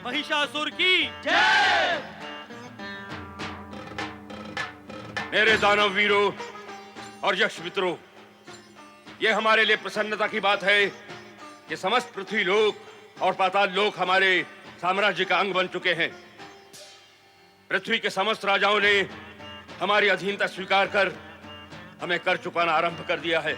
महिषासुर की। मेरे दानव वीरों और यक्ष मित्रों, ये हमारे लिए प्रसन्नता की बात है कि समस्त पृथ्वी लोक और पाताल लोक हमारे साम्राज्य का अंग बन चुके हैं। पृथ्वी के समस्त राजाओं ने हमारी अधीनता स्वीकार कर हमें कर चुकाना आरंभ कर दिया है।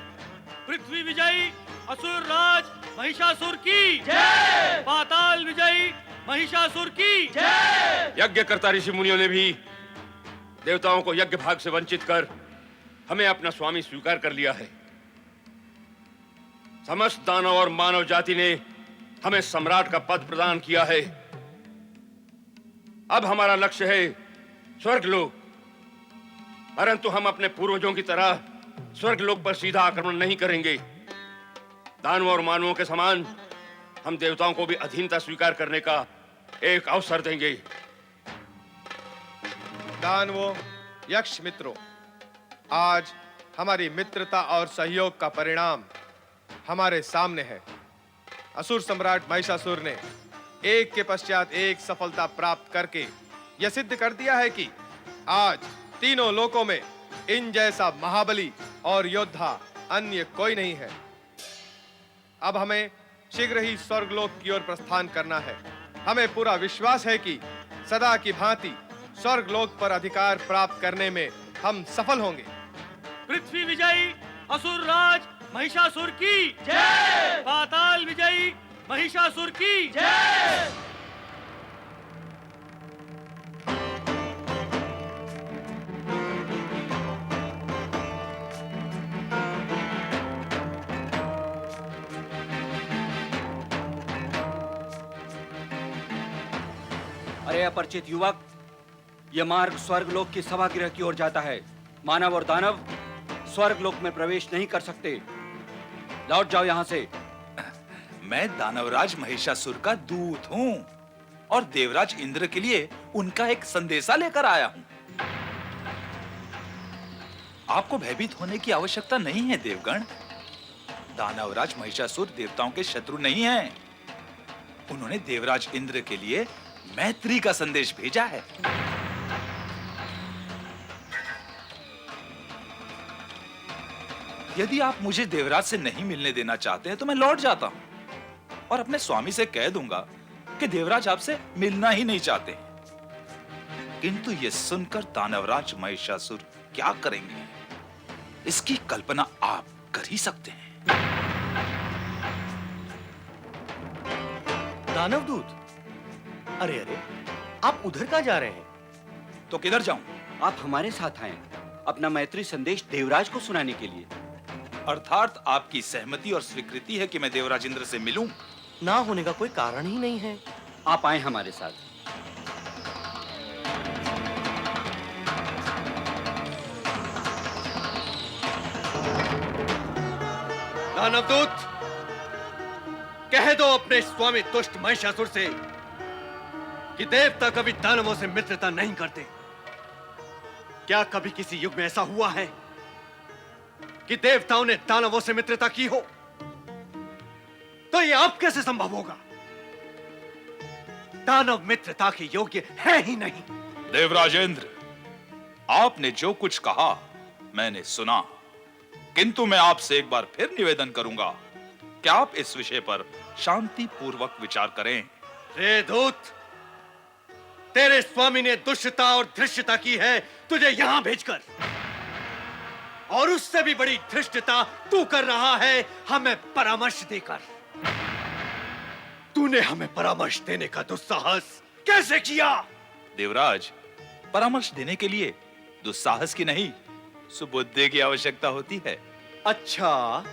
पृथ्वी विजयी असुर राज महिषासुर की जय। पाताल विजयी महिषासुर की जय। यज्ञकर्ता ऋषि मुनियों ने भी देवताओं को यज्ञ भाग से वंचित कर हमें अपना स्वामी स्वीकार कर लिया है। समस्त दानव और मानव जाति ने हमें सम्राट का पद प्रदान किया है। अब हमारा लक्ष्य है स्वर्गलोक, परंतु हम अपने पूर्वजों की तरह स्वर्गलोक पर सीधा आक्रमण नहीं करेंगे। दानवों और मानवों के समान हम देवताओं को भी अधीनता स्वीकार करने का एक अवसर देंगे। दानवों, यक्ष मित्रों, आज हमारी मित्रता और सहयोग का परिणाम हमारे सामने है। असुर सम्राट महिषासुर ने एक के पश्चात एक सफलता प्राप्त करके यह सिद्ध कर दिया है कि आज तीनों लोकों में इन जैसा महाबली और योद्धा अन्य कोई नहीं है। अब हमें शीघ्र ही स्वर्गलोक की ओर प्रस्थान करना है। हमें पूरा विश्वास है कि सदा की भांति स्वर्गलोक पर अधिकार प्राप्त करने में हम सफल होंगे। पृथ्वी विजयी असुर राज महिषासुर की जय। पाताल विजयी महिषासुर की जय। अरे अपरिचित युवक, यह मार्ग स्वर्गलोक की सभागृह की ओर जाता है। मानव और दानव स्वर्गलोक में प्रवेश नहीं कर सकते। लौट जाओ यहां से। मैं दानवराज महिषासुर का दूत हूं और देवराज इंद्र के लिए उनका एक संदेशा लेकर आया हूं। आपको भयभीत होने की आवश्यकता नहीं है देवगण। दानवराज महिषासुर देवताओं के शत्रु नहीं हैं। उन्होंने देवराज इंद्र के लिए मैत्री का संदेश भेजा है। यदि आप मुझे देवराज से नहीं मिलने देना चाहते हैं तो मैं लौट जाता हूं और अपने स्वामी से कह दूंगा कि देवराज आपसे मिलना ही नहीं चाहते। किंतु यह सुनकर दानवराज महिषासुर क्या करेंगे, इसकी कल्पना आप कर ही सकते हैं। दानवदूत, अरे अरे, आप उधर कहां जा रहे हैं? तो किधर जाऊं? आप हमारे साथ आए अपना मैत्री संदेश देवराज को सुनाने के लिए। अर्थात आपकी सहमति और स्वीकृति है कि मैं देवराज इंद्र से मिलूं? ना होने का कोई कारण ही नहीं है। आप आए हमारे साथ। दानवदूत, कह दो अपने स्वामी दुष्ट महिषासुर से कि देवता कभी दानवों से मित्रता नहीं करते। क्या कभी किसी युग में ऐसा हुआ है कि देवताओं ने दानवों से मित्रता की हो? तो यह अब कैसे संभव होगा? दानव मित्रता के योग्य है ही नहीं। देवराज इंद्र, आपने जो कुछ कहा मैंने सुना, किंतु मैं आपसे एक बार फिर निवेदन करूंगा कि आप इस विषय पर शांति पूर्वक विचार करें। रे दूत, तेरे स्वामी ने दुष्टता और धृष्टता की है तुझे यहां भेजकर, और उससे भी बड़ी धृष्टता तू कर रहा है हमें परामर्श देकर। तूने हमें परामर्श देने का दुस्साहस कैसे किया? देवराज, परामर्श देने के लिए दुस्साहस की नहीं, सुबुद्धि की आवश्यकता होती है। अच्छा,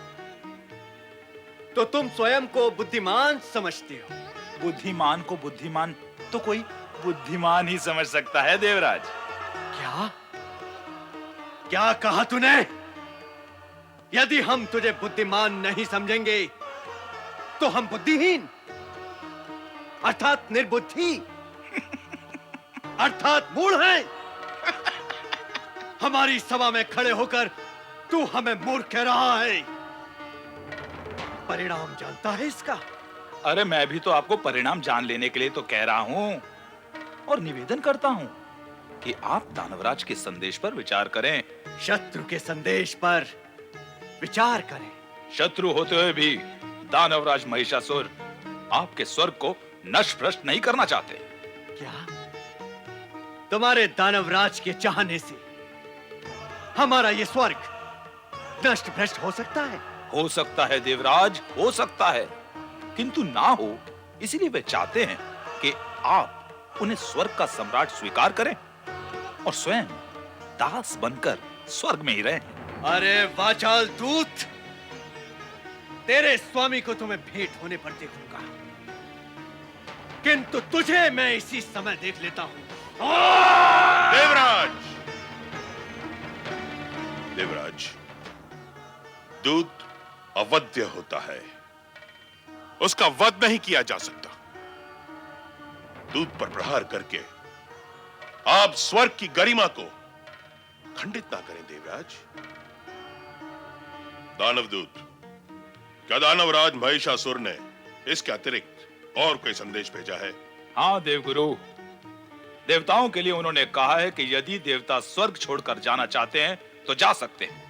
तो तुम स्वयं को बुद्धिमान समझते हो? बुद्धिमान को बुद्धिमान तो कोई बुद्धिमान ही समझ सकता है देवराज। क्या क्या कहा तूने? यदि हम तुझे बुद्धिमान नहीं समझेंगे तो हम बुद्धिहीन अर्थात निर्बुद्धि अर्थात मूढ़ हैं। हमारी सभा में खड़े होकर तू हमें मूर्ख कह रहा है। परिणाम जानता है इसका? अरे मैं भी तो आपको परिणाम जान लेने के लिए तो कह रहा हूं और निवेदन करता हूं कि आप दानवराज के संदेश पर विचार करें। शत्रु के संदेश पर विचार करें। शत्रु होते हुए भी दानवराज महिषासुर आपके स्वर्ग को नष्ट भ्रष्ट नहीं करना चाहते। क्या तुम्हारे दानवराज के चाहने से हमारा ये स्वर्ग नष्ट भ्रष्ट हो सकता है? हो सकता है देवराज, हो सकता है, किंतु ना हो इसीलिए वे चाहते हैं कि आप उन्हें स्वर्ग का सम्राट स्वीकार करें और स्वयं दास बनकर स्वर्ग में ही रहें। अरे वाचाल दूत, तेरे स्वामी को तुम्हें भेंट होने पर देखूंगा, किंतु तुझे मैं इसी समय देख लेता हूं। देवराज, देवराज, दूत अवध्य होता है, उसका वध नहीं किया जा सकता। दूत पर प्रहार करके आप स्वर्ग की गरिमा को खंडित ना करें देवराज। दानवदूत, क्या दानवराज महिषासुर ने इसके अतिरिक्त और कोई संदेश भेजा है? हाँ देवगुरु, देवताओं के लिए उन्होंने कहा है कि यदि देवता स्वर्ग छोड़कर जाना चाहते हैं तो जा सकते हैं।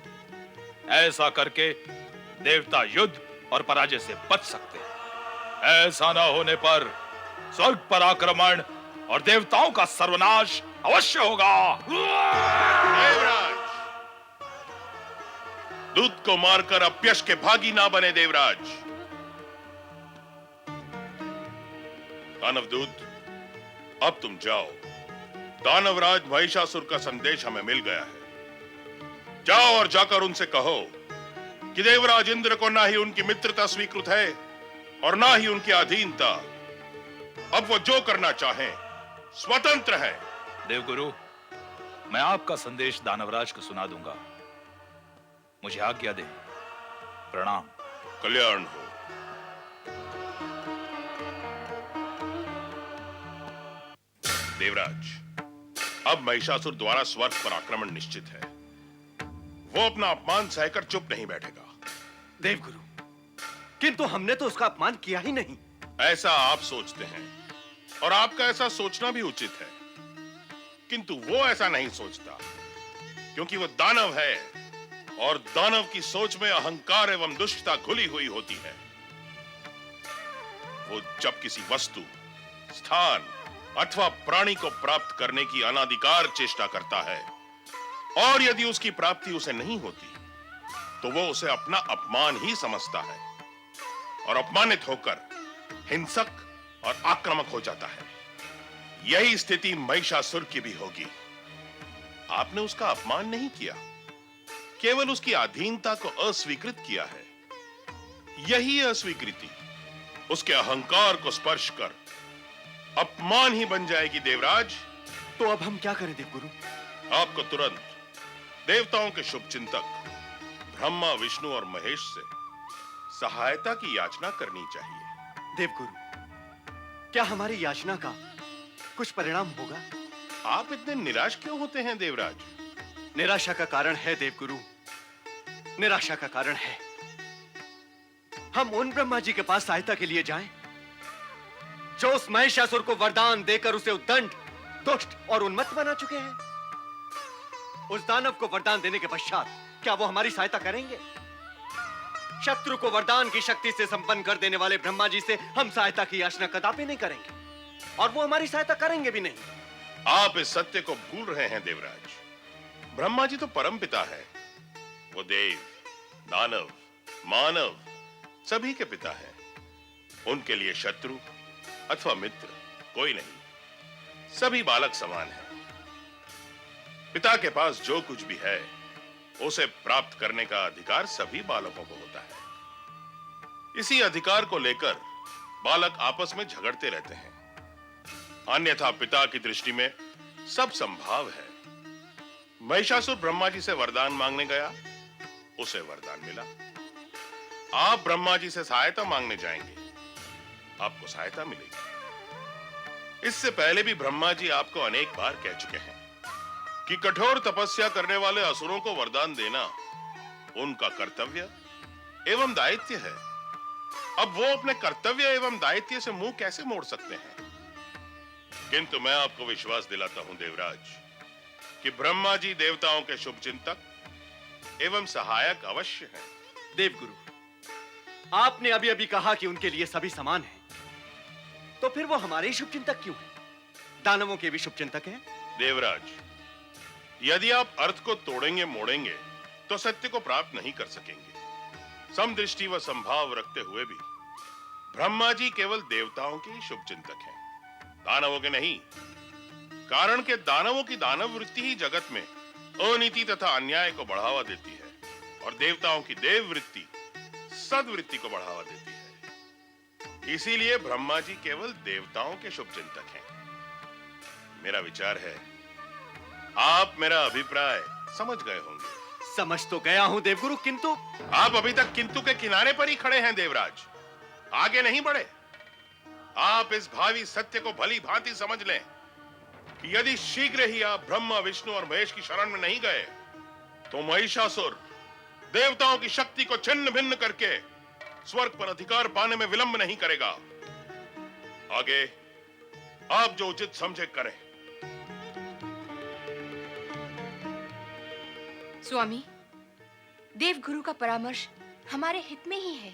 ऐसा करके देवता युद्ध और पराजय से बच सकते हैं। ऐसा ना होने पर स्वर्ग पर आक्रमण और देवताओं का सर्वनाश अवश्य होगा। देवराज, दूत को मारकर अपयश के भागी ना बने देवराज। दानवदूत, अब तुम जाओ। दानवराज महिषासुर का संदेश हमें मिल गया है। जाओ और जाकर उनसे कहो कि देवराज इंद्र को ना ही उनकी मित्रता स्वीकृत है और ना ही उनकी अधीनता। अब वो जो करना चाहें स्वतंत्र है। देवगुरु, मैं आपका संदेश दानवराज को सुना दूंगा। मुझे आज्ञा दें। प्रणाम। कल्याण हो। देवराज, अब महिषासुर द्वारा स्वर्ग पर आक्रमण निश्चित है। वो अपना अपमान सहकर चुप नहीं बैठेगा। देवगुरु, किंतु हमने तो उसका अपमान किया ही नहीं। ऐसा आप सोचते हैं और आपका ऐसा सोचना भी उचित है, किंतु वो ऐसा नहीं सोचता, क्योंकि वो दानव है और दानव की सोच में अहंकार एवं दुष्टता घुली हुई होती है। वो जब किसी वस्तु, स्थान अथवा प्राणी को प्राप्त करने की अनादिकार चेष्टा करता है और यदि उसकी प्राप्ति उसे नहीं होती तो वो उसे अपना अपमान ही समझता है और अपमानित होकर हिंसक और आक्रामक हो जाता है। यही स्थिति महिषासुर की भी होगी। आपने उसका अपमान नहीं किया, केवल उसकी अधीनता को अस्वीकृत किया है। यही अस्वीकृति उसके अहंकार को स्पर्श कर अपमान ही बन जाएगी देवराज। तो अब हम क्या करें देवगुरु? आपको तुरंत देवताओं के शुभ चिंतक ब्रह्मा, विष्णु और महेश से सहायता की याचना करनी चाहिए। देवगुरु, क्या हमारी याचना का कुछ परिणाम होगा? आप इतने निराश क्यों होते हैं देवराज? निराशा का कारण है देवगुरु, निराशा का कारण है। हम उन ब्रह्मा जी के पास सहायता के लिए जाएं, जो उस महिषासुर को वरदान देकर उसे उद्दंड, दुष्ट और उन्मत्त बना चुके हैं। उस दानव को वरदान देने के पश्चात क्या वो हमारी सहायता करेंगे? शत्रु को वरदान की शक्ति से संपन्न कर देने वाले ब्रह्मा जी से हम सहायता की याचना कदापि नहीं करेंगे और वो हमारी सहायता करेंगे भी नहीं। आप इस सत्य को भूल रहे हैं देवराज। ब्रह्मा जी तो परमपिता है। वो देव, दानव, मानव सभी के पिता हैं। उनके लिए शत्रु अथवा मित्र कोई नहीं, सभी बालक समान हैं। पिता के पास जो कुछ भी है उसे प्राप्त करने का अधिकार सभी बालकों को होता है। इसी अधिकार को लेकर बालक आपस में झगड़ते रहते हैं, अन्यथा पिता की दृष्टि में सब संभव है। महिषासुर ब्रह्मा जी से वरदान मांगने गया, उसे वरदान मिला। आप ब्रह्मा जी से सहायता मांगने जाएंगे, आपको सहायता मिलेगी। इससे पहले भी ब्रह्मा जी आपको अनेक बार कह चुके हैं कि कठोर तपस्या करने वाले असुरों को वरदान देना उनका कर्तव्य एवं दायित्व है। अब वो अपने कर्तव्य एवं दायित्व से मुंह कैसे मोड़ सकते हैं? किंतु मैं आपको विश्वास दिलाता हूं देवराज कि ब्रह्मा जी देवताओं के शुभ चिंतक एवं सहायक अवश्य हैं। देवगुरु, आपने अभी अभी कहा कि उनके लिए सभी समान हैं, तो फिर वो हमारे ही शुभचिंतक क्यों हैं? दानवों के भी शुभचिंतक हैं। देवराज, यदि आप अर्थ को तोड़ेंगे मोड़ेंगे तो सत्य को प्राप्त नहीं कर सकेंगे। समदृष्टि व संभाव रखते हुए भी ब्रह्मा जी केवल देवताओं के ही शुभचिंतक हैं, दानवों के नहीं। कारण के दानवों की दानव वृत्ति ही जगत में अनीति तथा अन्याय को बढ़ावा देती है और देवताओं की देव वृत्ति सद्वृत्ति को बढ़ावा देती है। इसीलिए ब्रह्मा जी केवल देवताओं के शुभचिंतक हैं। मेरा विचार है आप मेरा अभिप्राय समझ गए होंगे। समझ तो गया हूं देवगुरु, किंतु आप अभी तक किंतु के किनारे पर ही खड़े हैं देवराज, आगे नहीं बढ़े। आप इस भावी सत्य को भली भांति समझ लें कि यदि शीघ्र ही आप ब्रह्मा विष्णु और महेश की शरण में नहीं गए तो महिषासुर देवताओं की शक्ति को छिन्न भिन्न करके स्वर्ग पर अधिकार पाने में विलंब नहीं करेगा। आगे आप जो उचित समझे करें। स्वामी, देवगुरु का परामर्श हमारे हित में ही है।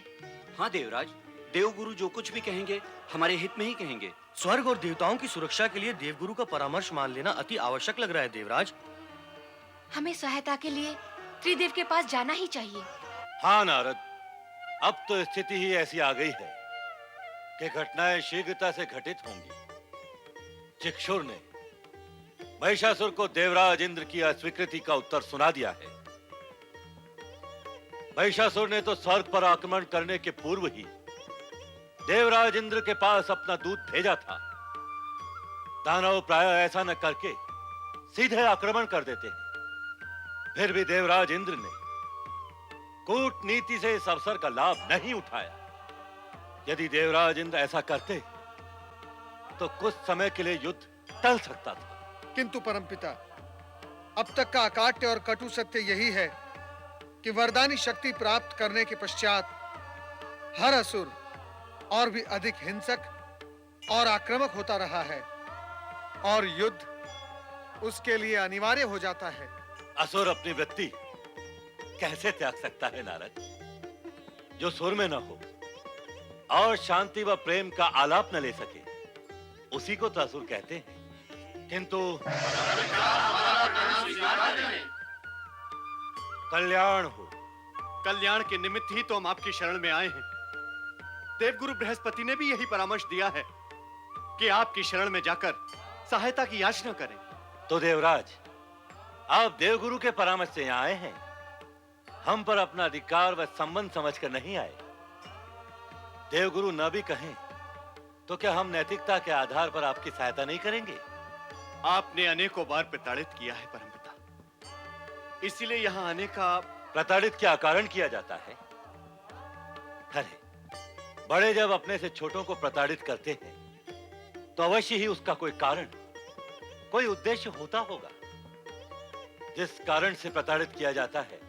हाँ देवराज, देवगुरु जो कुछ भी कहेंगे हमारे हित में ही कहेंगे। स्वर्ग और देवताओं की सुरक्षा के लिए देवगुरु का परामर्श मान लेना अति आवश्यक लग रहा है देवराज। हमें सहायता के लिए त्रिदेव के पास जाना ही चाहिए। हाँ नारद, अब तो स्थिति ही ऐसी आ गई है कि घटनाएं शीघ्रता से घटित होंगी। चिक्षुर ने महिषासुर को देवराज इंद्र की अस्वीकृति का उत्तर सुना दिया है। महिषासुर ने तो स्वर्ग पर आक्रमण करने के पूर्व ही देवराज इंद्र के पास अपना दूत भेजा था। दानव प्राय ऐसा न करके सीधे आक्रमण कर देते हैं। फिर भी देवराज इंद्र ने कूटनीति से इस अवसर का लाभ नहीं उठाया। यदि देवराज इंद्र ऐसा करते तो कुछ समय के लिए युद्ध टल सकता था। किंतु परमपिता, अब तक का अकाट्य और कटु सत्य यही है कि वरदानी शक्ति प्राप्त करने के पश्चात हर असुर और भी अधिक हिंसक और आक्रामक होता रहा है और युद्ध उसके लिए अनिवार्य हो जाता है। असुर अपनी वृत्ति कैसे त्याग सकता है नारद? जो सुर में न हो और शांति व प्रेम का आलाप न ले सके, उसी को तो असुर कहते हैं। किंतु कल्याण हो, कल्याण के निमित्त ही तो हम आपकी शरण में आए हैं। देवगुरु बृहस्पति ने भी यही परामर्श दिया है कि आपकी शरण में जाकर सहायता की याचना करें। तो देवराज, आप देवगुरु के परामर्श से यहाँ आए हैं, हम पर अपना अधिकार व संबंध समझकर नहीं आए। देवगुरु न भी कहें तो क्या हम नैतिकता के आधार पर आपकी सहायता नहीं करेंगे? आपने अनेकों बार प्रताड़ित किया है परमपिता, इसीलिए यहाँ आने का। प्रताड़ित क्या कारण किया जाता है? अरे, बड़े जब अपने से छोटों को प्रताड़ित करते हैं तो अवश्य ही उसका कोई कारण, कोई उद्देश्य होता होगा। जिस कारण से प्रताड़ित किया जाता है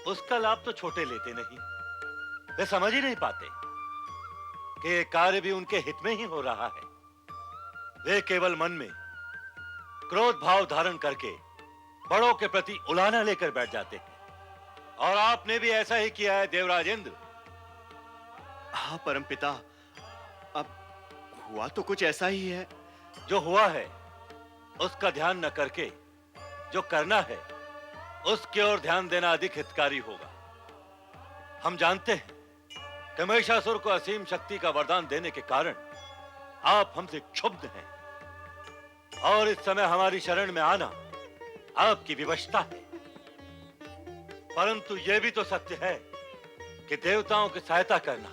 उसका लाभ तो छोटे लेते नहीं। वे समझ ही नहीं पाते कि ये कार्य भी उनके हित में ही हो रहा है। वे केवल मन में क्रोध भाव धारण करके बड़ों के प्रति उलाहना लेकर बैठ जाते हैं। और आपने भी ऐसा ही किया है देवराज इंद्र। हाँ परमपिता, अब हुआ तो कुछ ऐसा ही है। जो हुआ है उसका ध्यान न करके जो करना है उसकी ओर ध्यान देना अधिक हितकारी होगा। हम जानते हैं कि महिषासुर को असीम शक्ति का वरदान देने के कारण आप हमसे क्षुब्ध हैं और इस समय हमारी शरण में आना आपकी विवशता है। परंतु यह भी तो सत्य है कि देवताओं की सहायता करना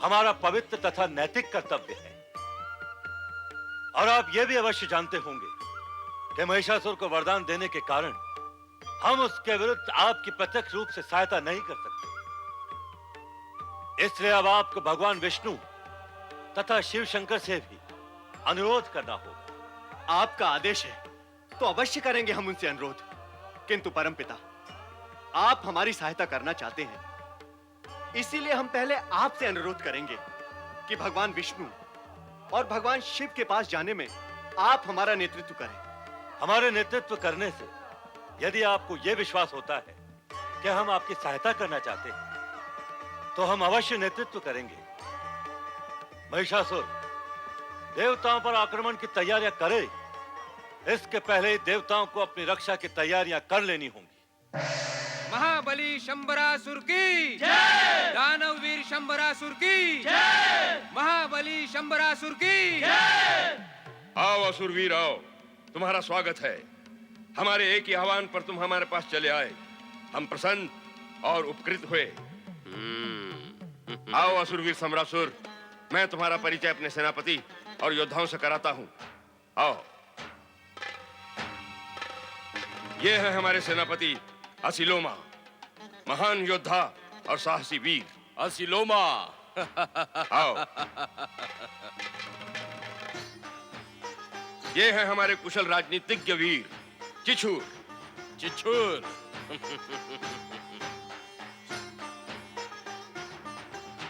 हमारा पवित्र तथा नैतिक कर्तव्य है। और आप यह भी अवश्य जानते होंगे कि महिषासुर को वरदान देने के कारण हम उसके विरुद्ध आपकी प्रत्यक्ष रूप से सहायता नहीं कर सकते। इसलिए अब आपको भगवान विष्णु तथा शिव शंकर से भी अनुरोध करना होगा। आपका आदेश है तो अवश्य करेंगे हम उनसे अनुरोध। किंतु परमपिता, आप हमारी सहायता करना चाहते हैं, इसीलिए हम पहले आपसे अनुरोध करेंगे कि भगवान विष्णु और भगवान शिव के पास जाने में आप हमारा नेतृत्व करें। हमारे नेतृत्व करने से यदि आपको यह विश्वास होता है कि हम आपकी सहायता करना चाहते हैं, तो हम अवश्य नेतृत्व करेंगे। महिषासुर देवताओं पर आक्रमण की तैयारियां करे, इसके पहले ही देवताओं को अपनी रक्षा की तैयारियां कर लेनी होंगी। महाबली शंबरासुर की जय, दानव वीर शंबरासुर की जय, महाबली शंबरासुर की जय। आओ असुरवीर आओ, तुम्हारा स्वागत है। हमारे एक ही आह्वान पर तुम हमारे पास चले आए, हम प्रसन्न और उपकृत हुए। आओ असुरवीर सम्रासुर, मैं तुम्हारा परिचय अपने सेनापति और योद्धाओं से कराता हूं। आओ, ये है हमारे सेनापति असिलोमा, महान योद्धा और साहसी वीर। असिलोमा। आओ, ये है हमारे कुशल राजनीतिज्ञ वीर चिछूर। चिछूर।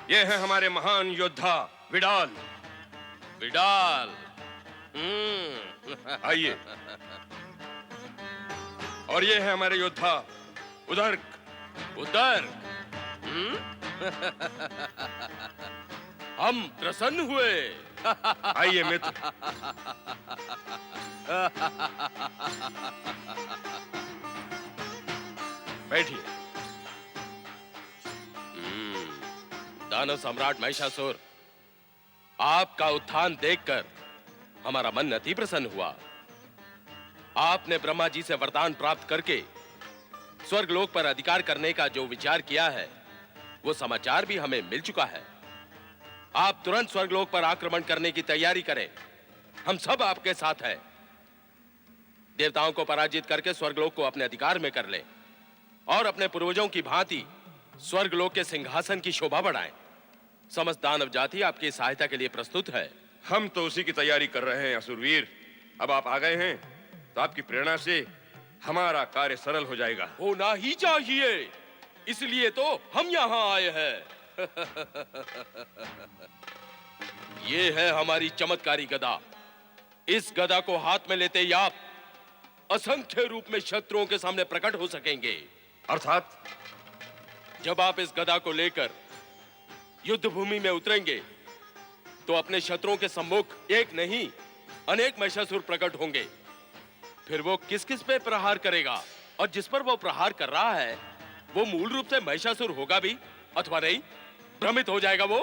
ये है हमारे महान योद्धा विडाल। विडाल। आइए। और ये है हमारे योद्धा उदर्क। उदर्क। हम प्रसन्न हुए। आइए मित्र। बैठिए। दानव सम्राट महिषासुर, आपका उत्थान देखकर हमारा मन अति प्रसन्न हुआ। आपने ब्रह्मा जी से वरदान प्राप्त करके स्वर्गलोक पर अधिकार करने का जो विचार किया है, वो समाचार भी हमें मिल चुका है। आप तुरंत स्वर्गलोक पर आक्रमण करने की तैयारी करें, हम सब आपके साथ हैं। देवताओं को पराजित करके स्वर्गलोक को अपने अधिकार में कर लें और अपने पूर्वजों की भांति स्वर्गलोक के सिंहासन की शोभा बढ़ाएं। समस्त दानव जाति आपकी सहायता के लिए प्रस्तुत है। हम तो उसी की तैयारी कर रहे हैं असुरवीर। अब आप आ गए हैं तो आपकी प्रेरणा से हमारा कार्य सरल हो जाएगा। होना ही चाहिए, इसलिए तो हम यहाँ आए हैं। ये है हमारी चमत्कारी गदा। इस गदा को हाथ में लेते ही आप असंख्य रूप में शत्रुओं के सामने प्रकट हो सकेंगे। अर्थात जब आप इस गदा को लेकर युद्ध भूमि में उतरेंगे तो अपने शत्रुओं के सम्मुख एक नहीं अनेक महिषासुर प्रकट होंगे। फिर वो किस किस पे प्रहार करेगा और जिस पर वो प्रहार कर रहा है वो मूल रूप से महिषासुर होगा भी अथवा नहीं, भ्रमित हो जाएगा वो।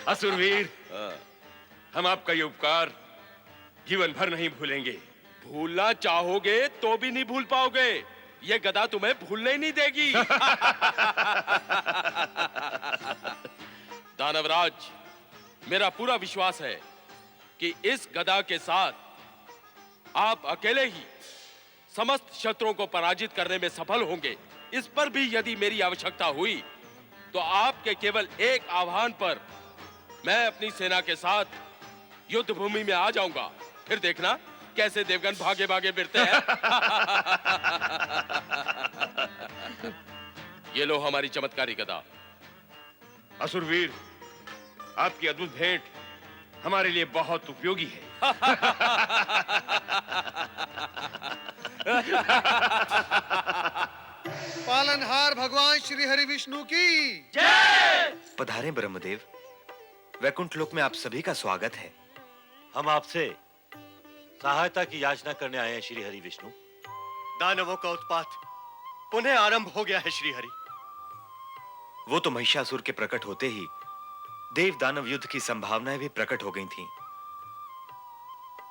असुरवीर, हम आपका ये उपकार जीवन भर नहीं भूलेंगे। भूलना चाहोगे तो भी नहीं भूल पाओगे, ये गदा तुम्हें भूलने ही नहीं देगी। दानवराज, मेरा पूरा विश्वास है कि इस गदा के साथ आप अकेले ही समस्त शत्रुओं को पराजित करने में सफल होंगे। इस पर भी यदि मेरी आवश्यकता हुई तो आपके केवल एक आह्वान पर मैं अपनी सेना के साथ युद्ध भूमि में आ जाऊंगा। फिर देखना कैसे देवगन भागे भागे फिरते हैं। ये लो हमारी चमत्कारी गदा। असुरवीर, आपकी अद्भुत भेंट हमारे लिए बहुत उपयोगी है। पालनहार भगवान श्री हरि विष्णु की पधारें ब्रह्मदेव। वैकुंठ लोक में आप सभी का स्वागत है। हम आपसे सहायता की याचना करने आए हैं श्री हरि विष्णु। दानवों का उत्पात पुनः आरंभ हो गया है श्री हरि। वो तो महिषासुर के प्रकट होते ही देव दानव युद्ध की संभावनाएं भी प्रकट हो गई थीं।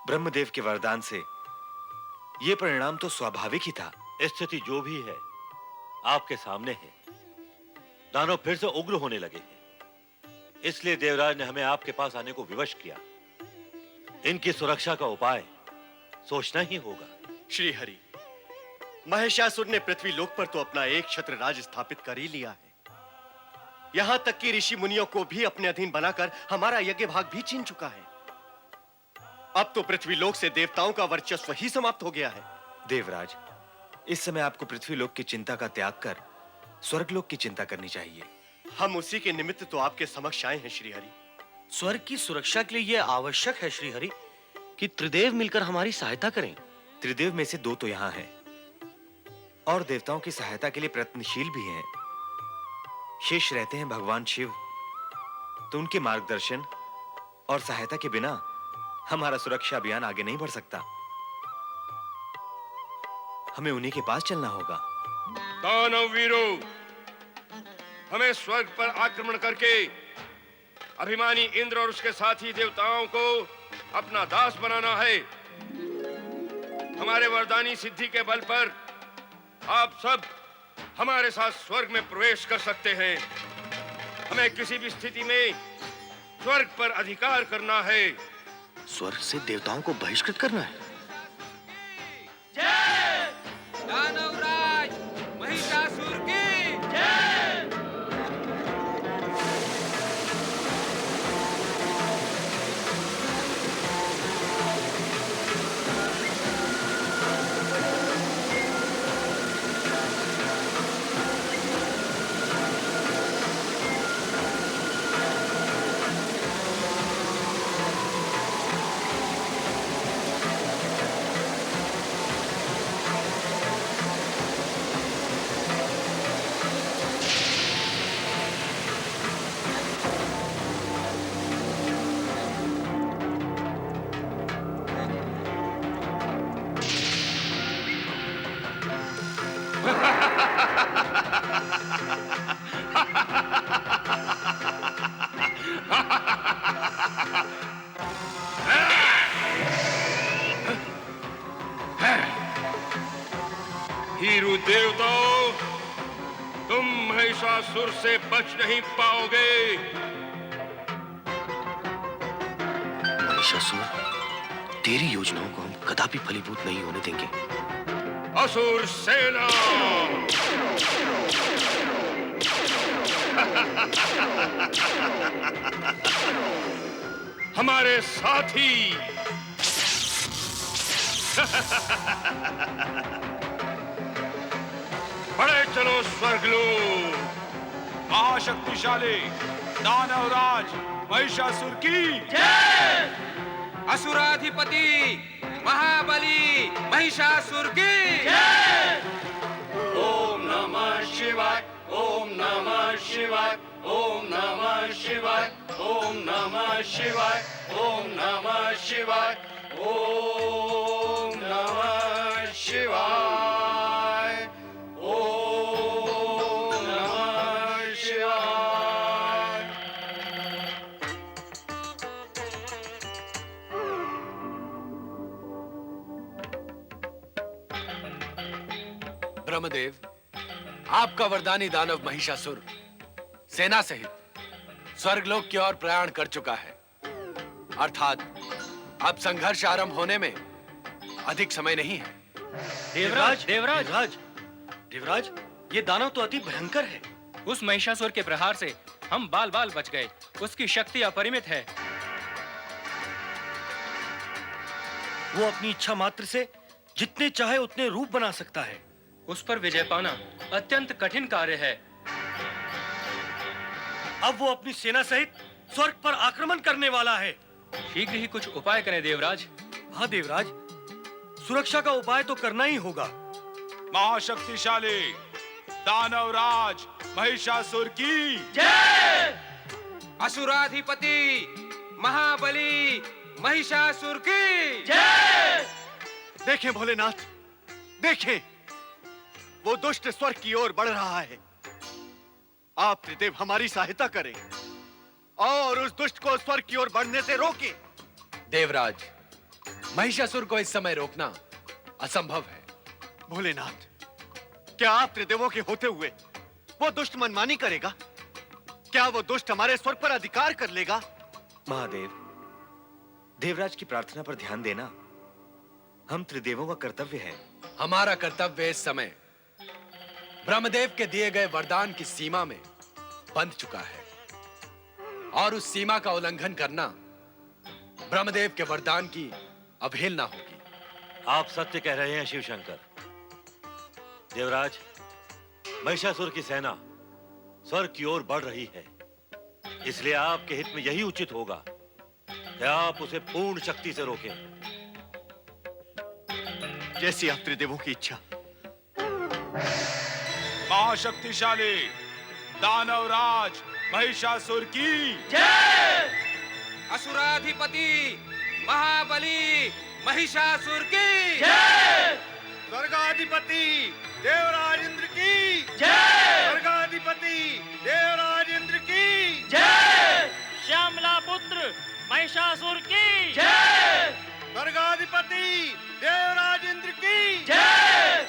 ब्रह्मदेव के वरदान से यह परिणाम तो स्वाभाविक ही था। स्थिति जो भी है आपके सामने है। दानव फिर से उग्र होने लगे हैं, इसलिए देवराज ने हमें आपके पास आने को विवश किया। इनकी सुरक्षा का उपाय सोचना ही होगा। श्री हरि, महिषासुर ने पृथ्वी लोक पर तो अपना एक छत्र राज स्थापित कर ही लिया है। यहां तक कि ऋषि मुनियों को भी अपने अधीन बनाकर हमारा यज्ञ भाग भी छीन चुका है। अब तो पृथ्वी लोक से देवताओं का वर्चस्व ही समाप्त हो गया है। देवराज, इस समय आपको पृथ्वी लोक की चिंता का त्याग कर स्वर्गलोक की चिंता करनी चाहिए। हम उसी के निमित्त तो आपके समक्ष आए हैं श्रीहरि। स्वर्ग की सुरक्षा के लिए यह आवश्यक है श्रीहरि कि त्रिदेव मिलकर हमारी सहायता करें। त्रिदेव में से 2 तो यहाँ हैं और देवताओं की सहायता के लिए प्रयत्नशील भी हैं। शेष रहते हैं भगवान शिव। तो उनके मार्गदर्शन और सहायता के बिना हमारा सुरक्षा अभियान आगे नहीं बढ़ सकता। हमें उन्हीं के पास चलना होगा। दानव वीरों, हमें स्वर्ग पर आक्रमण करके अभिमानी इंद्र और उसके साथी देवताओं को अपना दास बनाना है। हमारे वरदानी सिद्धि के बल पर आप सब हमारे साथ स्वर्ग में प्रवेश कर सकते हैं। हमें किसी भी स्थिति में स्वर्ग पर अधिकार करना है। स्वर्ग से देवताओं को बहिष्कृत करना है। दानवराज महिषासुर की हीरू देवताओं, तुम महिषासुर से बच नहीं पाओगे। महिषासुर, तेरी योजनाओं को हम कदापि फलीभूत नहीं होने देंगे। असुर सेना, हमारे साथी, बड़े चलो स्वर्गलोक। महाशक्तिशाली दानवराज महिषासुर की असुराधिपति महाबली महिषासुर की ओम नमः शिवाय, ओम नमः शिवाय, ओम नमः शिवाय, ओम नमः शिवाय, ओम नमः शिवाय, ओम नमः शिवाय, ओम नमः शिवाय। ब्रह्मदेव, आपका वरदानी दानव महिषासुर सेना सहित स्वर्गलोक की ओर प्रयाण कर चुका है। अर्थात अब संघर्ष आरंभ होने में अधिक समय नहीं है। देवराज, देवराज, ये दानव तो अति भयंकर है। उस महिषासुर के प्रहार से हम बाल बाल बच गए। उसकी शक्ति अपरिमित है। वो अपनी इच्छा मात्र से जितने चाहे उतने रूप बना सकता है। उस पर विजय पाना अत्यंत कठिन कार्य है। अब वो अपनी सेना सहित स्वर्ग पर आक्रमण करने वाला है। शीघ्र ही कुछ उपाय करें देवराज। हाँ देवराज, सुरक्षा का उपाय तो करना ही होगा। महाशक्तिशाली दानवराज महिषासुर की असुराधिपति महाबली महिषासुर की देखें भोलेनाथ, देखें, वो दुष्ट स्वर्ग की ओर बढ़ रहा है। आप त्रिदेव हमारी सहायता करें और उस दुष्ट को स्वर्ग की ओर बढ़ने से रोकें। देवराज, महिषासुर को इस समय रोकना असंभव है। भोलेनाथ, क्या आप त्रिदेवों के होते हुए वो दुष्ट मनमानी करेगा? क्या वो दुष्ट हमारे स्वर्ग पर अधिकार कर लेगा? महादेव, देवराज की प्रार्थना पर ध्यान देना हम त्रिदेवों का कर्तव्य है। हमारा कर्तव्य इस समय ब्रह्मदेव के दिए गए वरदान की सीमा में बंध चुका है और उस सीमा का उल्लंघन करना ब्रह्मदेव के वरदान की अवहेलना होगी। आप सत्य कह रहे हैं शिव शंकर। देवराज, महिषासुर की सेना स्वर्ग की ओर बढ़ रही है, इसलिए आपके हित में यही उचित होगा कि आप उसे पूर्ण शक्ति से रोकें। जैसी आप त्रिदेवों की इच्छा। महाशक्तिशाली दानवराज महिषासुर की जय। असुराधिपति महाबली महिषासुर की जय। स्वर्गाधिपति देवराज इंद्र की जय। स्वर्गाधिपति देवराज इंद्र की जय। श्यामला पुत्र महिषासुर की जय। स्वर्गाधिपति देवराज इंद्र की जय।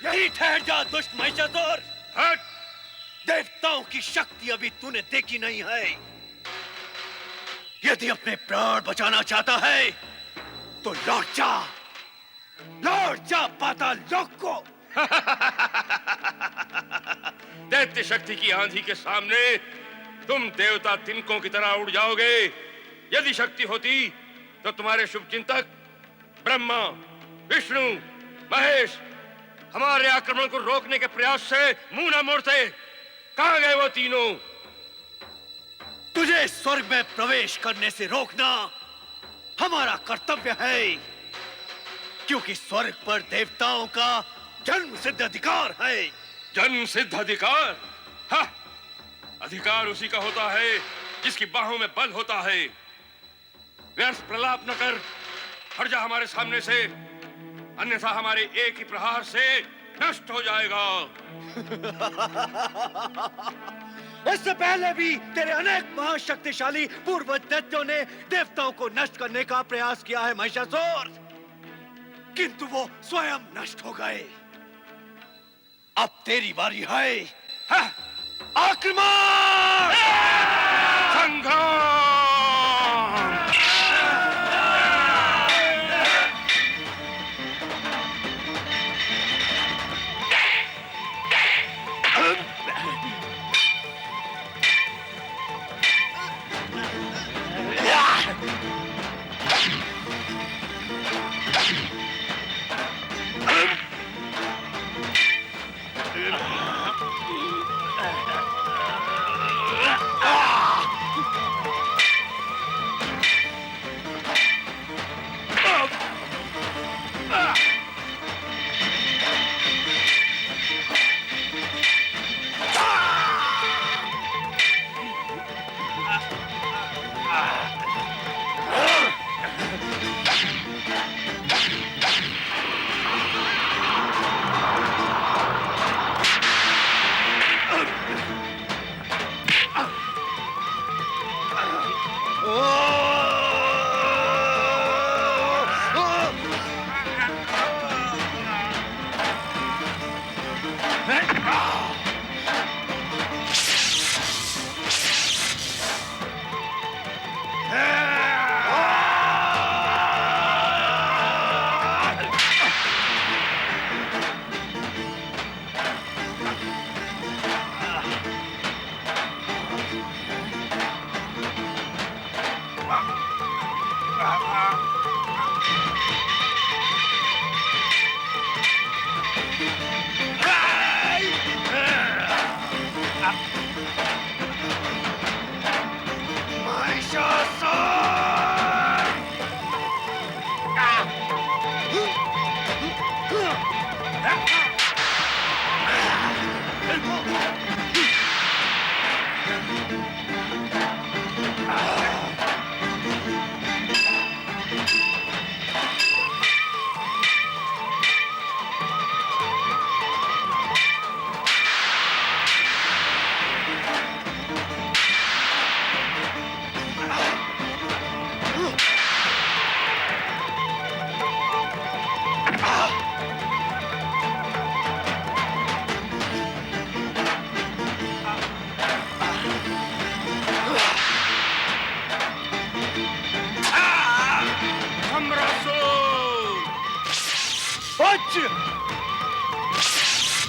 यही ठहर जा दुष्ट महिषासुर। हट! देवताओं की शक्ति अभी तूने देखी नहीं है। यदि अपने प्राण बचाना चाहता है तो लौट जा पाताल लोक को। दैत्य शक्ति की आंधी के सामने तुम देवता तिनकों की तरह उड़ जाओगे। यदि शक्ति होती तो तुम्हारे शुभ चिंतक ब्रह्मा, विष्णु, महेश हमारे आक्रमण को रोकने के प्रयास से मुंह न मोड़ते। कहां गए वो तीनों? तुझे स्वर्ग में प्रवेश करने से रोकना हमारा कर्तव्य है, क्योंकि स्वर्ग पर देवताओं का जन्म सिद्ध अधिकार है। जन्म सिद्ध अधिकार? हाँ, अधिकार उसी का होता है जिसकी बाहों में बल होता है। व्यर्थ प्रलाप न कर, हट जा हमारे सामने से, अन्यथा हमारे एक ही प्रहार से नष्ट हो जाएगा। इससे पहले भी तेरे अनेक महाशक्तिशाली पूर्वज दैत्यों ने देवताओं को नष्ट करने का प्रयास किया है महिषासुर, किंतु वो स्वयं नष्ट हो गए। अब तेरी बारी है। हाँ, आक्रमण! संग्राम!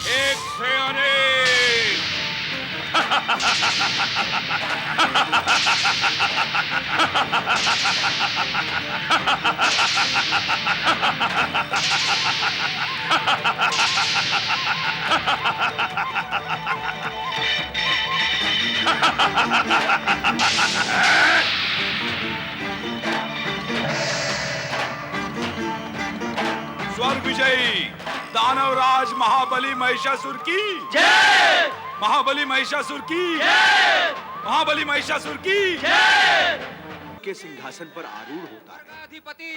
एक से अनेक। स्वर्ग विजयी दानवराज महाबली महिषासुर की जय। महाबली महिषासुर की जय। महाबली महिषासुर की जय। के सिंहासन पर आरूढ़ होता है। अधिपति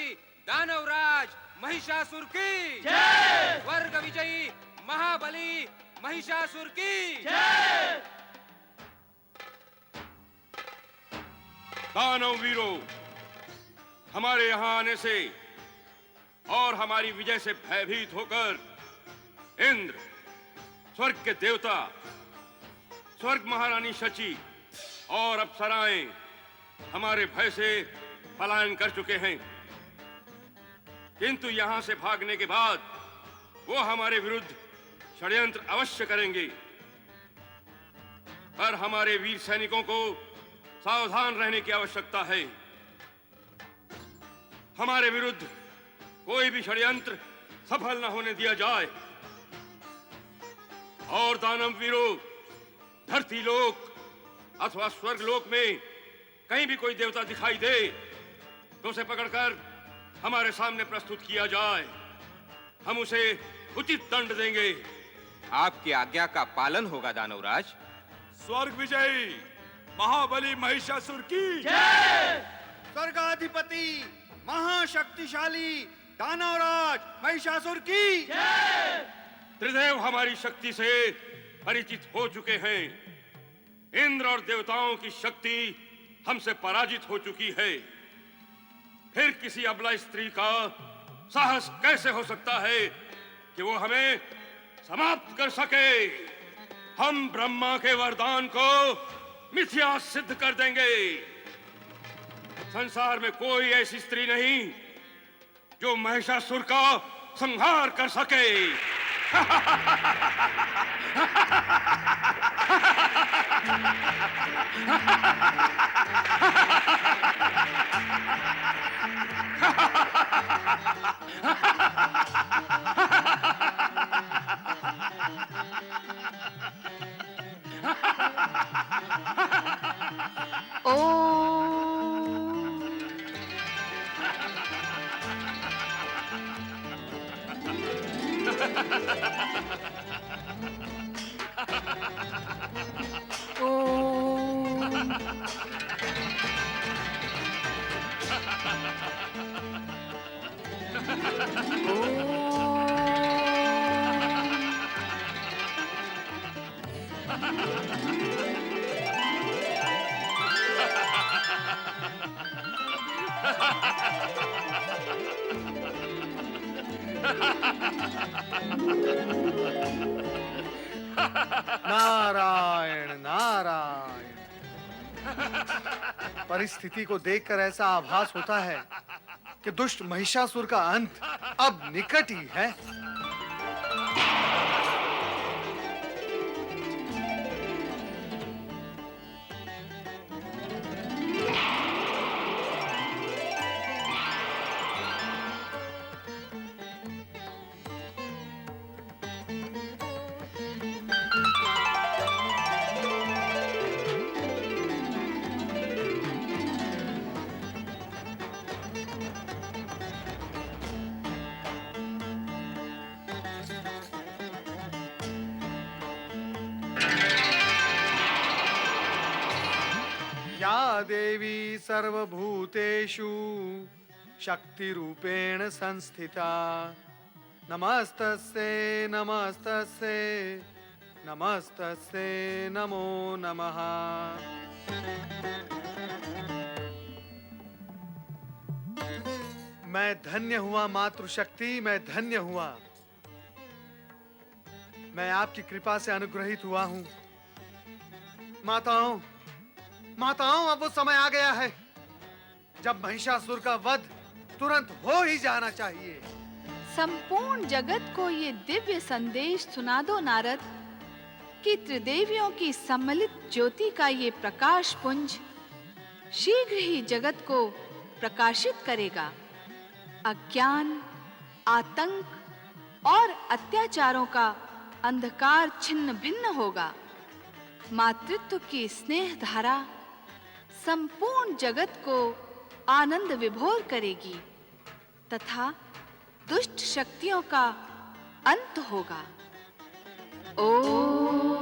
दानवराज महिषासुर की जय। स्वर्ग विजयी महाबली महिषासुर की जय। दानव वीरों, हमारे यहाँ आने से और हमारी विजय से भयभीत होकर इंद्र, स्वर्ग के देवता, स्वर्ग महारानी शची और अप्सराएं हमारे भय से पलायन कर चुके हैं। किंतु यहां से भागने के बाद वो हमारे विरुद्ध षड्यंत्र अवश्य करेंगे। पर हमारे वीर सैनिकों को सावधान रहने की आवश्यकता है। हमारे विरुद्ध कोई भी षड्यंत्र सफल न होने दिया जाए। और दानव वीरों, धरती लोक अथवा स्वर्ग लोक में कहीं भी कोई देवता दिखाई दे तो उसे पकड़कर हमारे सामने प्रस्तुत किया जाए। हम उसे उचित दंड देंगे। आपकी आज्ञा का पालन होगा दानवराज। स्वर्ग विजयी महाबली महिषासुर की जय। स्वर्गाधिपति महाशक्तिशाली दानवराज महिषासुर की जय। त्रिदेव हमारी शक्ति से परिचित हो चुके हैं। इंद्र और देवताओं की शक्ति हमसे पराजित हो चुकी है। फिर किसी अबला स्त्री का साहस कैसे हो सकता है कि वो हमें समाप्त कर सके। हम ब्रह्मा के वरदान को मिथ्या सिद्ध कर देंगे। संसार में कोई ऐसी स्त्री नहीं जो महिषासुर का संहार कर सके। नारायण नारायण। परिस्थिति को देखकर ऐसा आभास होता है कि दुष्ट महिषासुर का अंत अब निकट ही है। या देवी सर्वभूतेषु शक्तिरूपेण संस्थिता नमस्तस्यै नमस्तस्यै नमस्तस्यै नमो नमः। मैं धन्य हुआ मातृशक्ति, मैं धन्य हुआ। मैं आपकी कृपा से अनुग्रहित हुआ हूं। माताओं माताओं, अब वो समय आ गया है जब महिषासुर का वध तुरंत हो ही जाना चाहिए। संपूर्ण जगत को ये दिव्य संदेश सुना दो नारद कि त्रिदेवियों की सम्मिलित ज्योति का ये प्रकाश पुंज शीघ्र ही जगत को प्रकाशित करेगा। अज्ञान, आतंक और अत्याचारों का अंधकार छिन्न भिन्न होगा। मातृत्व की स्नेह धारा संपूर्ण जगत को आनंद विभोर करेगी तथा दुष्ट शक्तियों का अंत होगा। ओम।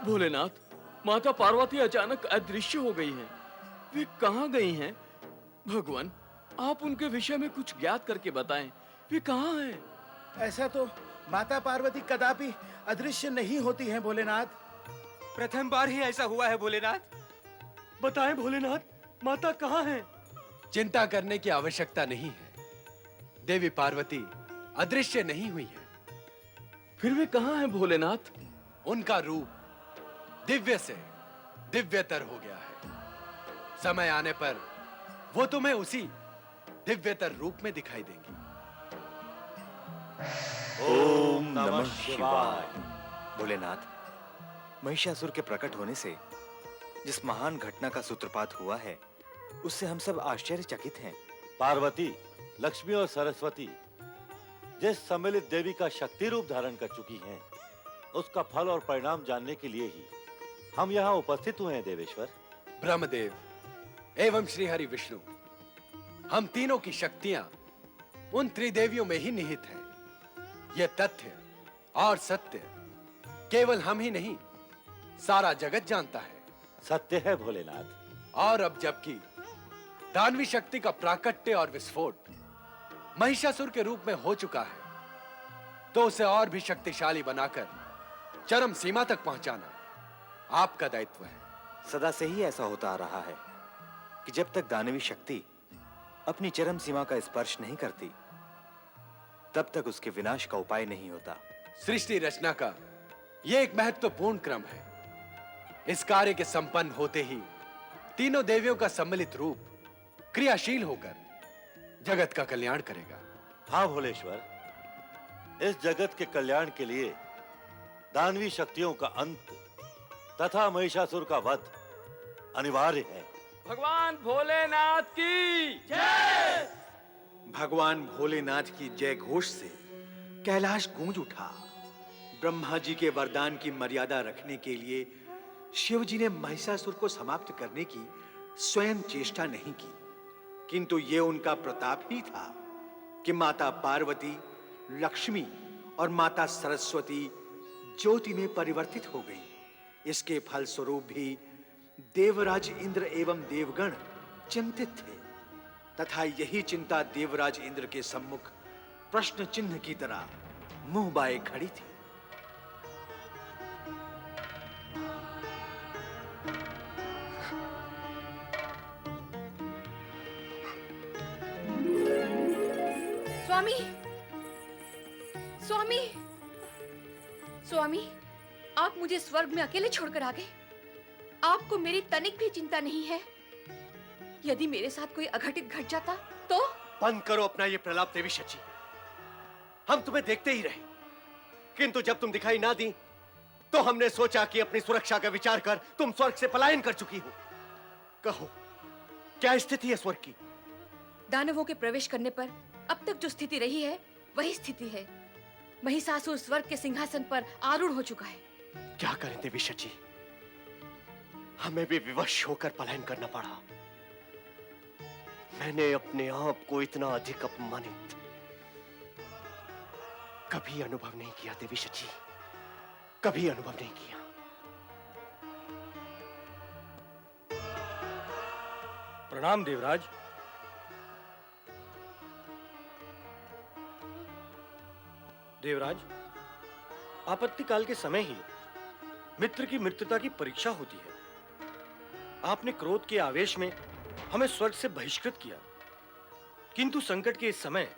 भोलेनाथ, माता पार्वती अचानक अदृश्य हो गई हैं। वे कहाँ गई हैं? भगवान, आप उनके विषय में कुछ ज्ञात करके बताएं। वे कहाँ हैं? ऐसा तो माता पार्वती कदापि अदृश्य नहीं होती हैं भोलेनाथ। प्रथम बार ही ऐसा हुआ है भोलेनाथ। बताएं भोलेनाथ, माता कहाँ हैं? चिंता करने की आवश्यकता नहीं है। देवी पार्वती अदृश्य नहीं हुई है। फिर वे कहाँ हैं भोलेनाथ? उनका रूप दिव्य से दिव्यतर हो गया है। समय आने पर वो तुम्हें उसी दिव्यतर रूप में दिखाई देंगी। ओम नमः शिवाय। भोलेनाथ, महिषासुर के प्रकट होने से जिस महान घटना का सूत्रपात हुआ है, उससे हम सब आश्चर्यचकित हैं। पार्वती, लक्ष्मी और सरस्वती जिस सम्मिलित देवी का शक्ति रूप धारण कर चुकी हैं, उसका फल और परिणाम जानने के लिए ही हम यहाँ उपस्थित हुए हैं देवेश्वर। ब्रह्मदेव एवं श्री हरि विष्णु, हम तीनों की शक्तियां उन त्रिदेवियों में ही निहित हैं। यह तथ्य और सत्य केवल हम ही नहीं, सारा जगत जानता है। सत्य है भोलेनाथ। और अब जबकि दानवी शक्ति का प्राकट्य और विस्फोट महिषासुर के रूप में हो चुका है, तो उसे और भी शक्तिशाली बनाकर चरम सीमा तक पहुंचाना आपका दायित्व है। सदा से ही ऐसा होता आ रहा है कि जब तक दानवी शक्ति अपनी चरम सीमा का स्पर्श नहीं करती, तब तक उसके विनाश का उपाय नहीं होता। सृष्टि रचना का यह एक महत्वपूर्ण क्रम है। इस कार्य के संपन्न होते ही तीनों देवियों का सम्मिलित रूप क्रियाशील होकर जगत का कल्याण करेगा। हाँ भोलेश्वर, इस जगत के कल्याण के लिए दानवी शक्तियों का अंत तथा महिषासुर का वध अनिवार्य है। भगवान भोलेनाथ की जय। भगवान भोलेनाथ की जय घोष से कैलाश गूंज उठा। ब्रह्मा जी के वरदान की मर्यादा रखने के लिए शिव जी ने महिषासुर को समाप्त करने की स्वयं चेष्टा नहीं की, किंतु ये उनका प्रताप ही था कि माता पार्वती, लक्ष्मी और माता सरस्वती ज्योति में परिवर्तित हो गई। इसके फलस्वरूप भी देवराज इंद्र एवं देवगण चिंतित थे तथा यही चिंता देवराज इंद्र के सम्मुख प्रश्न चिन्ह की तरह मुंह बाए खड़ी थी। स्वामी, स्वामी, स्वामी, आप मुझे स्वर्ग में अकेले छोड़कर आ गए। आपको मेरी तनिक भी चिंता नहीं है? यदि मेरे साथ कोई अघटित घट जाता तो? बंद करो अपना ये प्रलाप देवी शची। हम तुम्हें देखते ही रहे, किंतु जब तुम दिखाई ना दी तो हमने सोचा कि अपनी सुरक्षा का विचार कर तुम स्वर्ग से पलायन कर चुकी हो। कहो, क्या स्थिति है स्वर्ग की? दानवों के प्रवेश करने पर अब तक जो स्थिति रही है वही स्थिति है। महिषासुर स्वर्ग के सिंहासन पर आरूढ़ हो चुका है। क्या करें देवी शची, हमें भी विवश होकर पलायन करना पड़ा। मैंने अपने आप को इतना अधिक अपमानित कभी अनुभव नहीं किया देवी शची, कभी अनुभव नहीं किया। प्रणाम देवराज। देवराज, आपत्ति काल के समय ही मित्र की मित्रता की परीक्षा होती है। आपने क्रोध के आवेश में हमें स्वर्ग से बहिष्कृत किया, किंतु संकट के इस समय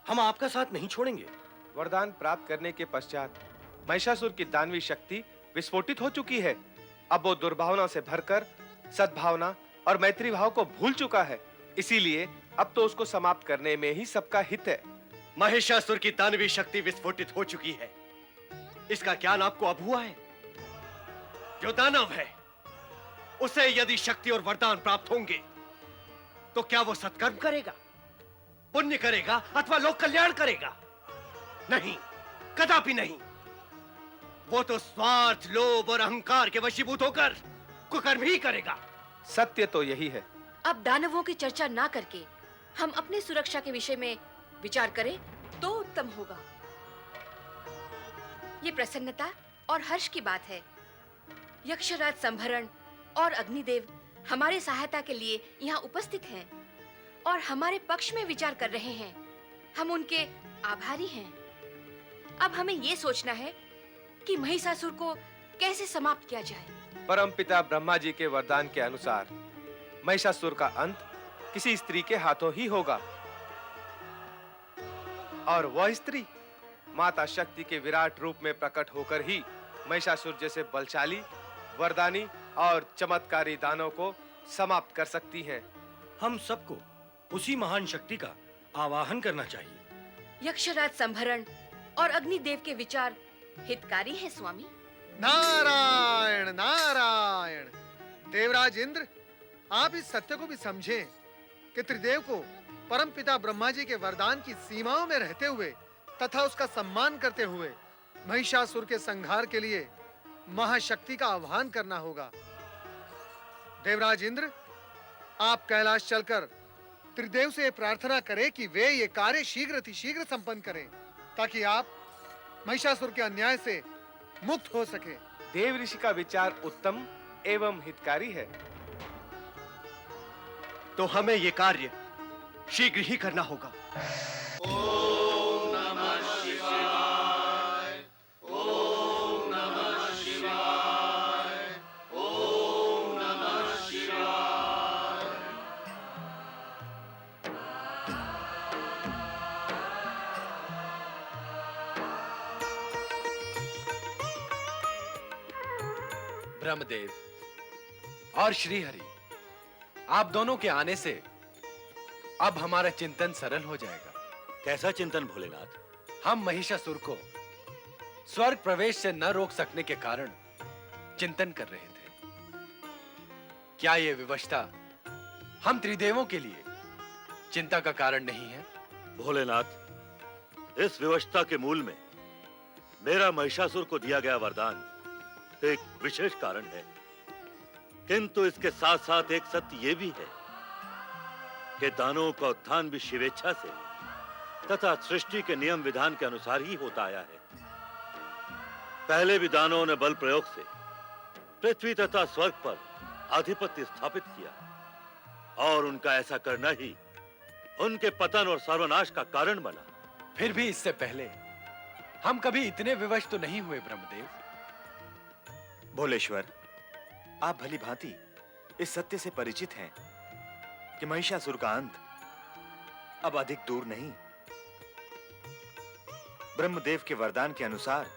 हम आपका साथ नहीं छोड़ेंगे। वरदान प्राप्त करने के पश्चात महिषासुर की दानवी शक्ति विस्फोटित हो चुकी है। अब वो दुर्भावना से भरकर सद्भावना और मैत्री भाव को भूल चुका है। इसीलिए अब तो उसको समाप्त करने में ही सबका हित है। महिषासुर की दानवी शक्ति विस्फोटित हो चुकी है। इसका ज्ञान आपको अब हुआ है? जो दानव है उसे यदि शक्ति और वरदान प्राप्त होंगे तो क्या वो सत्कर्म करेगा, पुण्य करेगा अथवा लोक कल्याण करेगा? नहीं, कदापि नहीं। वो तो स्वार्थ, लोभ और अहंकार के वशीभूत होकर कुकर्म ही करेगा। सत्य तो यही है। अब दानवों की चर्चा ना करके हम अपनी सुरक्षा के विषय में विचार करें तो उत्तम होगा। ये प्रसन्नता और हर्ष की बात है। यक्षराज संभरण और अग्निदेव हमारे सहायता के लिए यहाँ उपस्थित हैं और हमारे पक्ष में विचार कर रहे हैं। हम उनके आभारी हैं। अब हमें ये सोचना है कि महिषासुर को कैसे समाप्त किया जाए। परमपिता ब्रह्मा जी के वरदान के अनुसार महिषासुर का अंत किसी स्त्री के हाथों ही होगा, और वह स्त्री माता शक्ति के विराट रूप में प्रकट होकर ही महिषासुर जैसे बलशाली, वरदानी और चमत्कारी दानव को समाप्त कर सकती हैं। हम सबको उसी महान शक्ति का आवाहन करना चाहिए। यक्षराज संभरण और अग्निदेव के विचार हितकारी हैं स्वामी। नारायण नारायण। देवराज इंद्र, आप इस सत्य को भी समझें कि त्रिदेव को परमपिता ब्रह्मा जी के वरदान की सीमाओं में रहते हुए तथा उसका सम्मान करते हुए महिषासुर के संहार के लिए महाशक्ति का आह्वान करना होगा। देवराज इंद्र, आप कैलाश चलकर त्रिदेव से प्रार्थना करें कि वे ये कार्य शीघ्र संपन्न करें, ताकि आप महिषासुर के अन्याय से मुक्त हो सके। देव ऋषि का विचार उत्तम एवं हितकारी है। तो हमें ये कार्य शीघ्र ही करना होगा। ओम नमः शिवाय, ओम नमः शिवाय, ओम नमः शिवाय। ब्रह्मदेव और श्रीहरि, आप दोनों के आने से अब हमारा चिंतन सरल हो जाएगा। कैसा चिंतन भोलेनाथ? हम महिषासुर को स्वर्ग प्रवेश से न रोक सकने के कारण चिंतन कर रहे थे। क्या यह विवशता हम त्रिदेवों के लिए चिंता का कारण नहीं है? भोलेनाथ, इस विवशता के मूल में मेरा महिषासुर को दिया गया वरदान एक विशेष कारण है, किंतु इसके साथ साथ एक सत्य यह भी है कि दानवों का उत्थान भी शिवेच्छा से तथा सृष्टि के नियम विधान के अनुसार ही होता आया है। पहले भी दानवों ने बल प्रयोग से पृथ्वी तथा स्वर्ग पर आधिपत्य स्थापित किया, और उनका ऐसा करना ही उनके पतन और सर्वनाश का कारण बना। फिर भी इससे पहले हम कभी इतने विवश तो नहीं हुए ब्रह्मदेव। भोलेश्वर, आप भली भांति इस सत्य से परिचित हैं कि महिषासुर का अंत अब अधिक दूर नहीं। ब्रह्मदेव के वरदान के अनुसार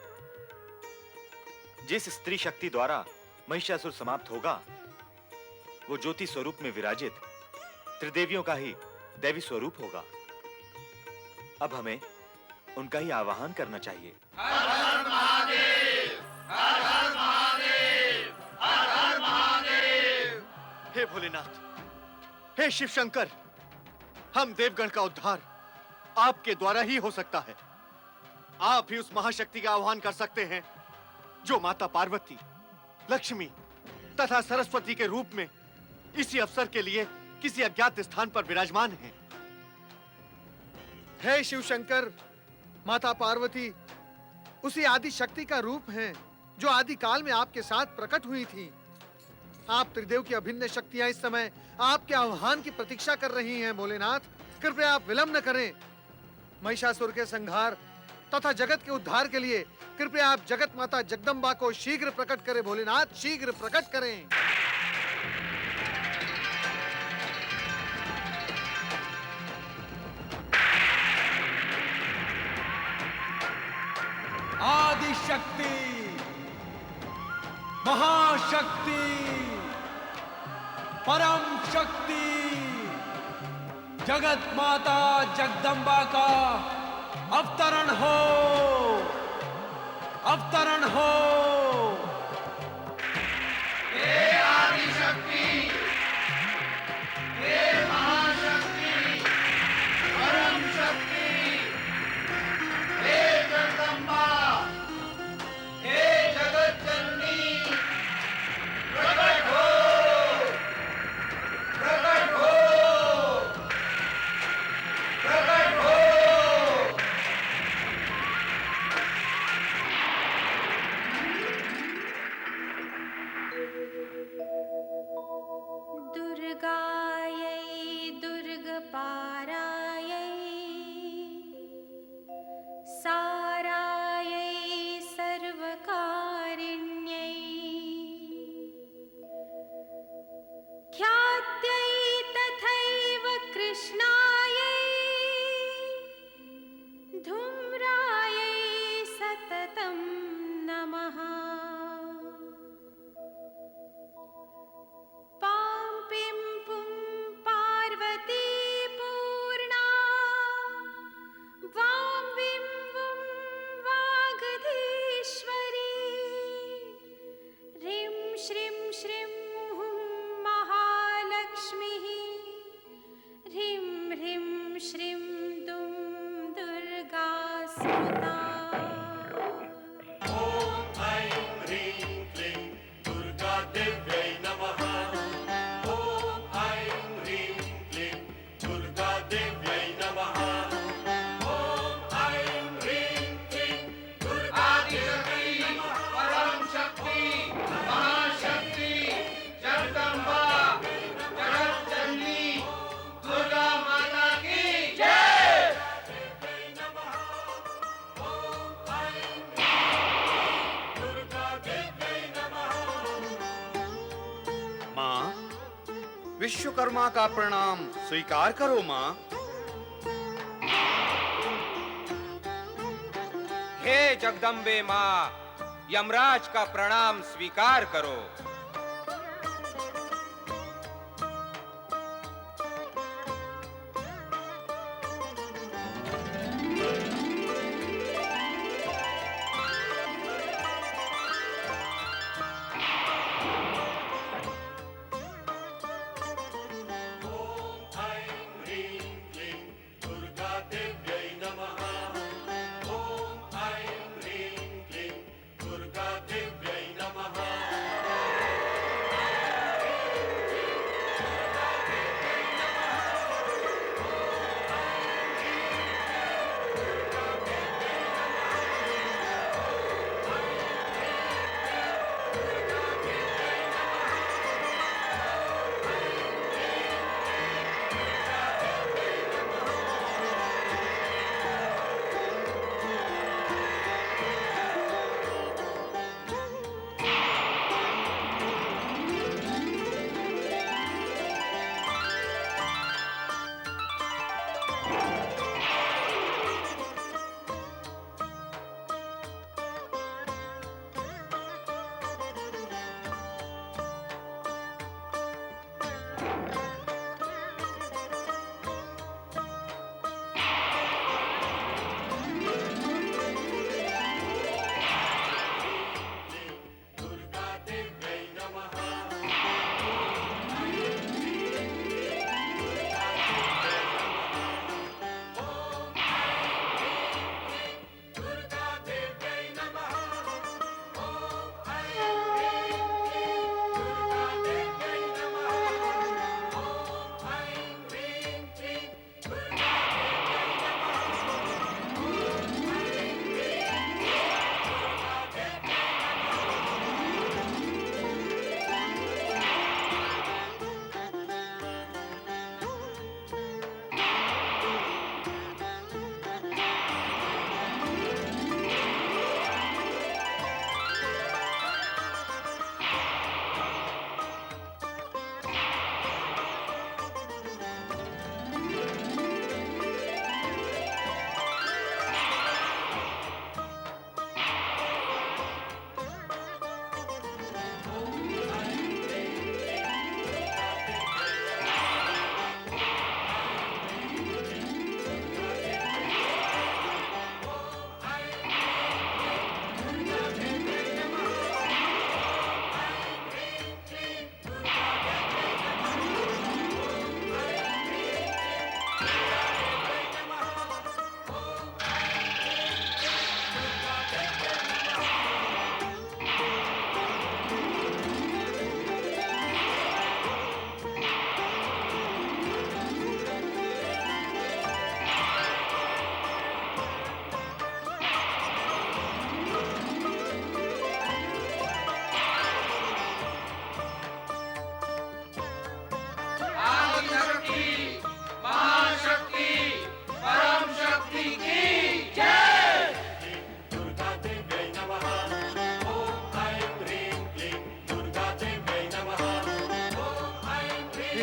जिस स्त्री शक्ति द्वारा महिषासुर समाप्त होगा, वो ज्योति स्वरूप में विराजित त्रिदेवियों का ही दैवी स्वरूप होगा। अब हमें उनका ही आवाहन करना चाहिए। हर हर महादेव, हर हर महादेव, हर हर महादेव। हे भोलेनाथ, हे शिव शंकर, हम देवगण का उद्धार आपके द्वारा ही हो सकता है। आप ही उस महाशक्ति का आह्वान कर सकते हैं जो माता पार्वती, लक्ष्मी तथा सरस्वती के रूप में इसी अवसर के लिए किसी अज्ञात स्थान पर विराजमान हैं। हे शिव शंकर, माता पार्वती उसी आदि शक्ति का रूप हैं जो आदि काल में आपके साथ प्रकट हुई थी। आप त्रिदेव की अभिन्न शक्तियां इस समय आपके आह्वान की प्रतीक्षा कर रही हैं। भोलेनाथ, कृपया आप विलंब न करें। महिषासुर के संहार तथा जगत के उद्धार के लिए कृपया आप जगत माता जगदम्बा को शीघ्र प्रकट करें। भोलेनाथ, शीघ्र प्रकट करें। आदि शक्ति, महाशक्ति, परम शक्ति जगत माता जगदम्बा का अवतरण हो, अवतरण हो। हे आदिशक्ति, हे महाशक्ति, परम शक्ति, हे जगदम्बा, हे जगत जननी, प्रकट हो, प्रकट हो, प्रकट हो। दुर्गायै दुर्गपारायै सारायै सर्वकारिण्यै ख्यात्यै तथैव कृष्णायै धूम्रायै सततं नमः। पां पिं पुं पार्वती पूर्णा वां विं वुं वागधीश्वरी ह्रीं श्रीं श्रीं हुं महालक्ष्मीः ह्रीं ह्रीं श्रीं दुं दुर्गा स्मृता। विश्वकर्मा का प्रणाम स्वीकार करो माँ। हे जगदम्बे माँ, यमराज का प्रणाम स्वीकार करो।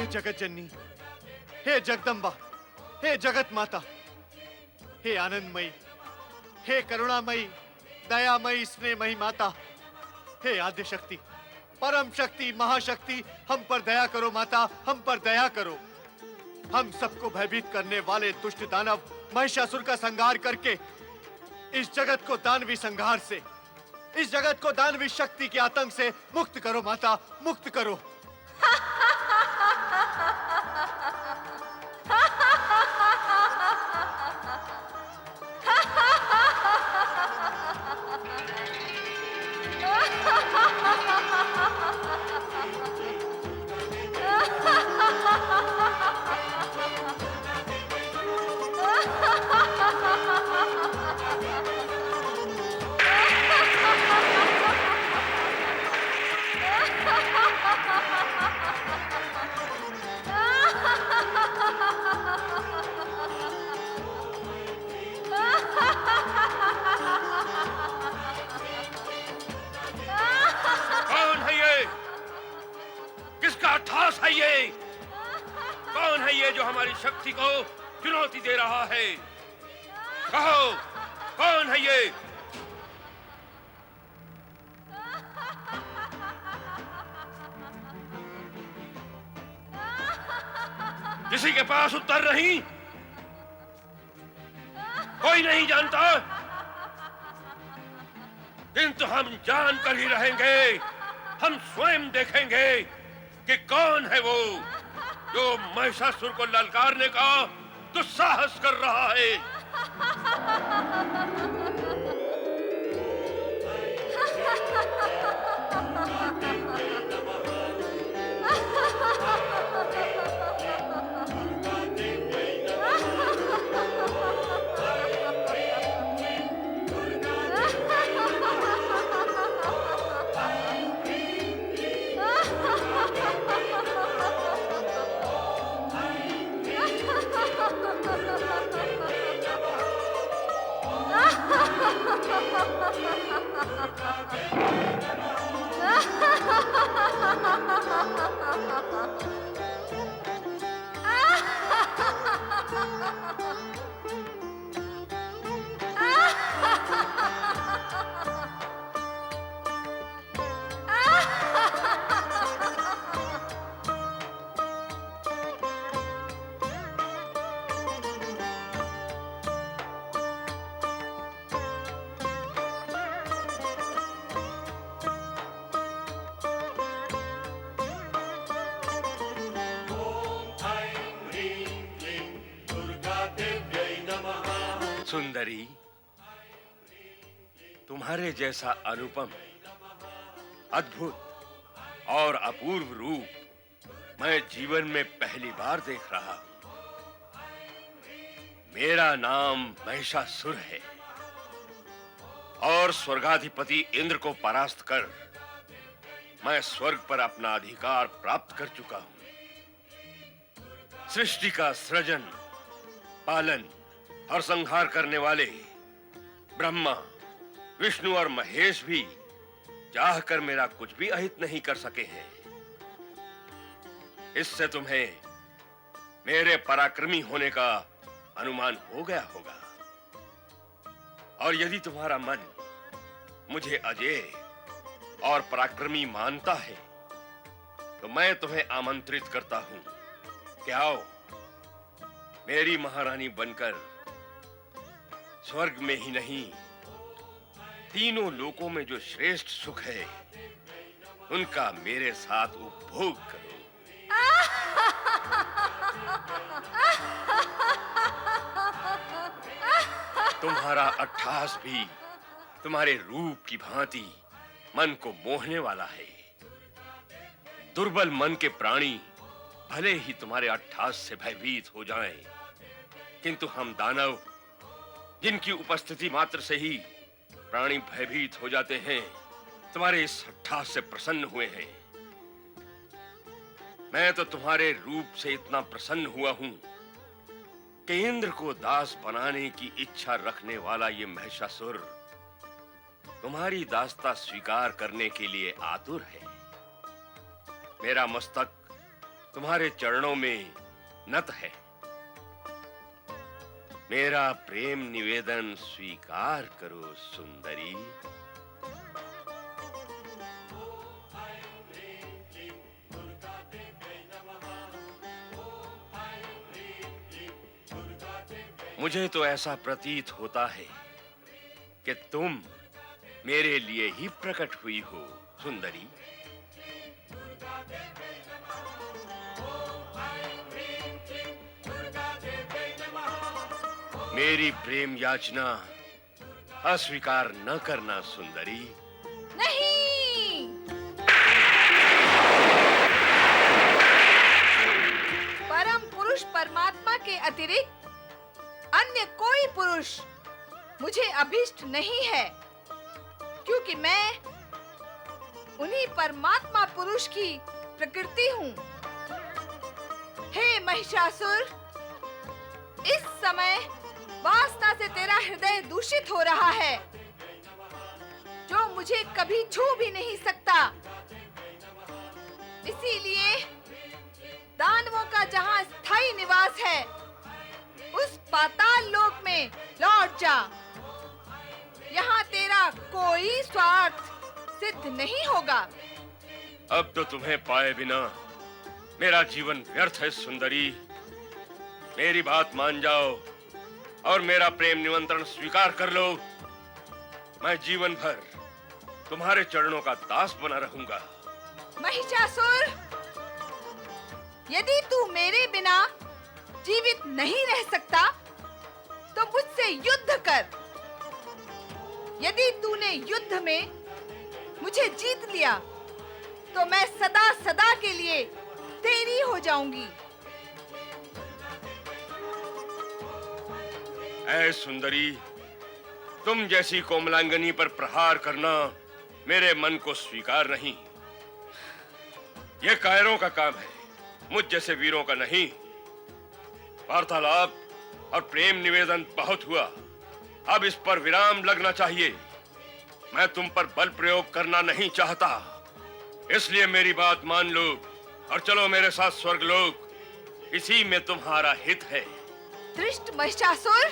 जगत जननी, हे जगदम्बा, हे जगत माता, हे आनंदमयी, हे करुणामयी, दयामयी, स्नेहमयी माता, हे आद्य शक्ति, परम शक्ति, महाशक्ति, हम पर दया करो माता, हम पर दया करो। हम सबको भयभीत करने वाले दुष्ट दानव महिषासुर का संहार करके इस जगत को दानवी संहार से, इस जगत को दानवी शक्ति के आतंक से मुक्त करो माता, मुक्त करो। कौन है ये? किसका ठास है ये? कौन है ये जो हमारी शक्ति को चुनौती दे रहा है? कहो, कौन है ये? किसी के पास उत्तर नहीं? कोई नहीं जानता? किंतु हम जान कर ही रहेंगे। हम स्वयं देखेंगे कि कौन है वो जो महिषासुर को ललकारने का दुस्साहस कर रहा है। सुंदरी, तुम्हारे जैसा अनुपम, अद्भुत और अपूर्व रूप मैं जीवन में पहली बार देख रहा हूं। मेरा नाम महिषासुर है और स्वर्गाधिपति इंद्र को परास्त कर मैं स्वर्ग पर अपना अधिकार प्राप्त कर चुका हूं। सृष्टि का सृजन, पालन और संहार करने वाले ब्रह्मा, विष्णु और महेश भी चाहकर मेरा कुछ भी अहित नहीं कर सके हैं। इससे तुम्हें मेरे पराक्रमी होने का अनुमान हो गया होगा। और यदि तुम्हारा मन मुझे अजेय और पराक्रमी मानता है तो मैं तुम्हें आमंत्रित करता हूं कि आओ, मेरी महारानी बनकर स्वर्ग में ही नहीं, तीनों लोकों में जो श्रेष्ठ सुख है उनका मेरे साथ उपभोग करो। तुम्हारा अट्ठास भी तुम्हारे रूप की भांति मन को मोहने वाला है। दुर्बल मन के प्राणी भले ही तुम्हारे अट्ठास से भयभीत हो जाएं, किंतु हम दानव, जिनकी उपस्थिति मात्र से ही प्राणी भयभीत हो जाते हैं, तुम्हारे इस अट्ठास से प्रसन्न हुए हैं। मैं तो तुम्हारे रूप से इतना प्रसन्न हुआ हूं कि इंद्र को दास बनाने की इच्छा रखने वाला ये महिषासुर तुम्हारी दासता स्वीकार करने के लिए आतुर है। मेरा मस्तक तुम्हारे चरणों में नत है। मेरा प्रेम निवेदन स्वीकार करो सुंदरी। मुझे तो ऐसा प्रतीत होता है कि तुम मेरे लिए ही प्रकट हुई हो सुंदरी। मेरी प्रेम याचना अस्वीकार न करना सुंदरी। नहीं, परम पुरुष परमात्मा के अतिरिक्त अन्य कोई पुरुष मुझे अभिष्ट नहीं है, क्योंकि मैं उन्हीं परमात्मा पुरुष की प्रकृति हूँ। हे महिषासुर, इस समय वासना से तेरा हृदय दूषित हो रहा है, जो मुझे कभी छू भी नहीं सकता। इसीलिए दानवों का जहाँ स्थायी निवास है, उस पाताल लोक में लौट जा। यहाँ तेरा कोई स्वार्थ सिद्ध नहीं होगा। अब तो तुम्हें पाए बिना मेरा जीवन व्यर्थ है सुंदरी। मेरी बात मान जाओ और मेरा प्रेम निमंत्रण स्वीकार कर लो। मैं जीवन भर तुम्हारे चरणों का दास बना रहूंगा। महिषासुर, यदि तू मेरे बिना जीवित नहीं रह सकता, तो मुझसे युद्ध कर। यदि तूने युद्ध में मुझे जीत लिया, तो मैं सदा सदा के लिए तेरी हो जाऊंगी। ऐ सुंदरी, तुम जैसी कोमलांगनी पर प्रहार करना मेरे मन को स्वीकार नहीं। यह कायरों का काम है, मुझ जैसे वीरों का नहीं। वार्तालाप और प्रेम निवेदन बहुत हुआ, अब इस पर विराम लगना चाहिए। मैं तुम पर बल प्रयोग करना नहीं चाहता, इसलिए मेरी बात मान लो और चलो मेरे साथ स्वर्गलोक। इसी में तुम्हारा हित है। दृष्ट महिषासुर,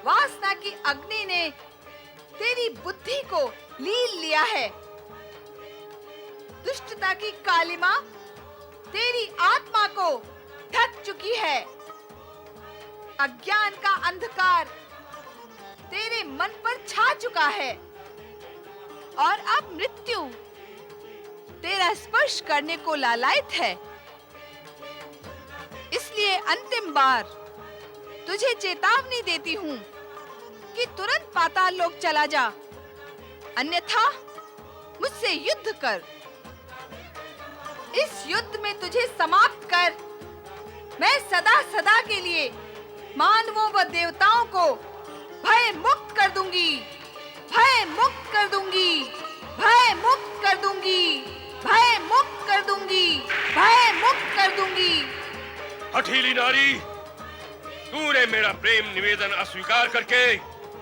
वासना की अग्नि ने तेरी बुद्धि को लील लिया है। दुष्टता की कालिमा तेरी आत्मा को ढक चुकी है। अज्ञान का अंधकार तेरे मन पर छा चुका है, और अब मृत्यु तेरा स्पर्श करने को लालायित है। इसलिए अंतिम बार तुझे चेतावनी देती हूँ कि तुरंत पाताल लोक चला जा, अन्यथा मुझसे युद्ध कर। इस युद्ध में तुझे समाप्त कर मैं सदा सदा के लिए मानवों व देवताओं को भय मुक्त कर दूंगी, भय मुक्त कर दूंगी, भय मुक्त कर दूंगी, भय मुक्त कर दूंगी, भय मुक्त कर दूंगी। हठीली नारी, तूने मेरा प्रेम निवेदन अस्वीकार करके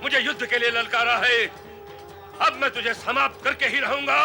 मुझे युद्ध के लिए ललकारा है। अब मैं तुझे समाप्त करके ही रहूंगा।